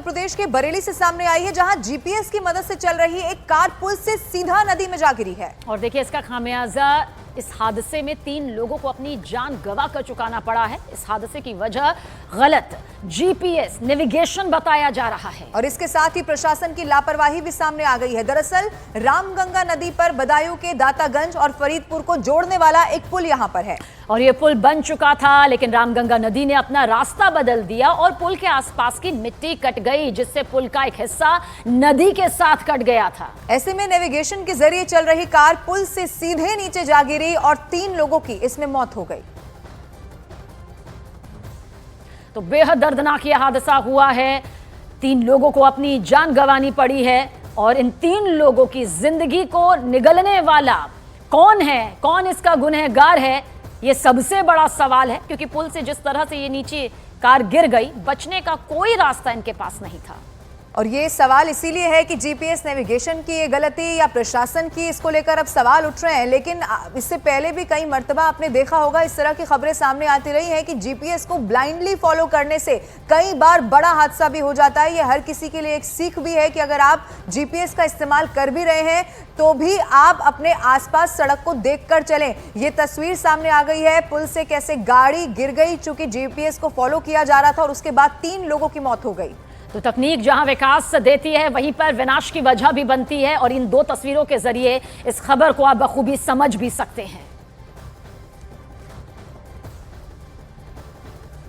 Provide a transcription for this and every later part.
प्रदेश के बरेली से सामने आई है, जहां जीपीएस की मदद से चल रही एक कार पुल से सीधा नदी में जा गिरी है। और देखिए इसका खामियाजा, इस हादसे में 3 लोगों को अपनी जान गंवा कर चुकाना पड़ा है। इस हादसे की वजह गलत जीपीएस नेविगेशन बताया जा रहा है और इसके साथ ही प्रशासन की लापरवाही भी सामने आ गई है। दरअसल रामगंगा नदी पर बदायूं के दातागंज और फरीदपुर को जोड़ने वाला एक पुल यहां पर है और ये पुल बन चुका था, लेकिन रामगंगा नदी ने अपना रास्ता बदल दिया और पुल के आसपास की मिट्टी कट गई, जिससे पुल का एक हिस्सा नदी के साथ कट गया था। ऐसे में नेविगेशन के जरिए चल रही कार पुल से सीधे नीचे जा गिरी और 3 लोगों की इसमें मौत हो गई। तो बेहद दर्दनाक यह हादसा हुआ है। 3 लोगों को अपनी जान गंवानी पड़ी है और इन 3 लोगों की जिंदगी को निगलने वाला कौन है, कौन इसका गुनहगार है, ये सबसे बड़ा सवाल है। क्योंकि पुल से जिस तरह से ये नीचे कार गिर गई, बचने का कोई रास्ता इनके पास नहीं था। और ये सवाल इसीलिए है कि जीपीएस नेविगेशन की ये गलती या प्रशासन की, इसको लेकर अब सवाल उठ रहे हैं। लेकिन इससे पहले भी कई मर्तबा आपने देखा होगा, इस तरह की खबरें सामने आती रही हैं कि जीपीएस को ब्लाइंडली फॉलो करने से कई बार बड़ा हादसा भी हो जाता है। ये हर किसी के लिए एक सीख भी है कि अगर आप जीपीएस का इस्तेमाल कर भी रहे हैं तो भी आप अपने आसपास सड़क को देखकर चलें। ये तस्वीर सामने आ गई है पुल से कैसे गाड़ी गिर गई, चूंकि जीपीएस को फॉलो किया जा रहा था और उसके बाद 3 लोगों की मौत हो गई। तो तकनीक जहां विकास देती है, वहीं पर विनाश की वजह भी बनती है और इन 2 तस्वीरों के जरिए इस खबर को आप बखूबी समझ भी सकते हैं।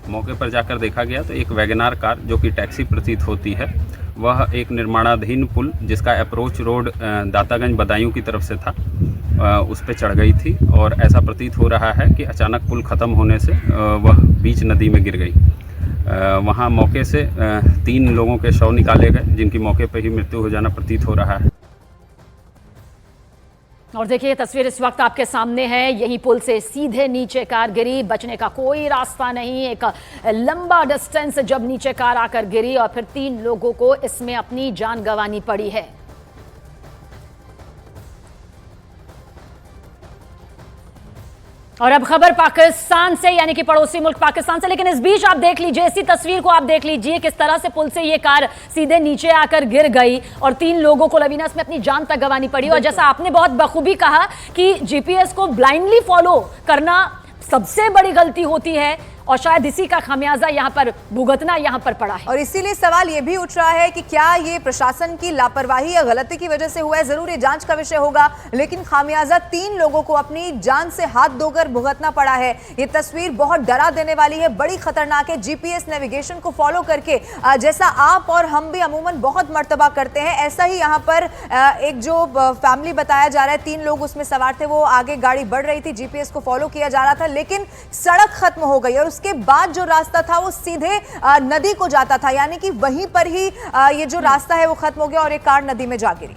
मौके पर जाकर देखा गया तो एक वैगनार कार, जो कि टैक्सी प्रतीत होती है, वह एक निर्माणाधीन पुल जिसका अप्रोच रोड दातागंज बदायूं की तरफ से था, उस पर चढ़ गई थी और ऐसा प्रतीत हो रहा है कि अचानक पुल ख़त्म होने से वह बीच नदी में गिर गई। वहाँ मौके से 3 लोगों के शव निकाले गए, जिनकी मौके पर ही मृत्यु हो जाना प्रतीत हो रहा है। और देखिए तस्वीर इस वक्त आपके सामने है, यही पुल से सीधे नीचे कार गिरी, बचने का कोई रास्ता नहीं। एक लंबा डिस्टेंस जब नीचे कार आकर गिरी और फिर 3 लोगों को इसमें अपनी जान गंवानी पड़ी है। और अब खबर पाकिस्तान से, यानी कि पड़ोसी मुल्क पाकिस्तान से। लेकिन इस बीच आप देख लीजिए, इसी तस्वीर को आप देख लीजिए, किस तरह से पुल से ये कार सीधे नीचे आकर गिर गई और 3 लोगों को लवीना में अपनी जान तक गंवानी पड़ी। और जैसा आपने बहुत बखूबी कहा कि जीपीएस को ब्लाइंडली फॉलो करना सबसे बड़ी गलती होती है और शायद इसी का खामियाजा यहां पर भुगतना यहां पर पड़ा है। और इसीलिए सवाल यह भी उठ रहा है कि क्या ये प्रशासन की लापरवाही या गलती की वजह से हुआ है। जरूर ये जांच का विषय होगा, लेकिन खामियाजा 3 लोगों को अपनी जान से हाथ धोकर भुगतना पड़ा है। ये तस्वीर बहुत डरा देने वाली है, बड़ी खतरनाक है। जीपीएस नेविगेशन को फॉलो करके, जैसा आप और हम भी अमूमन बहुत मर्तबा करते हैं, ऐसा ही यहाँ पर एक जो फैमिली बताया जा रहा है, 3 लोग उसमें सवार थे, वो आगे गाड़ी बढ़ रही थी, जीपीएस को फॉलो किया जा रहा था, लेकिन सड़क खत्म हो गई और उसके बाद जो रास्ता था वो सीधे नदी को जाता था, यानी कि वहीं पर ही ये जो रास्ता है वो खत्म हो गया और एक कार नदी में जा गिरी।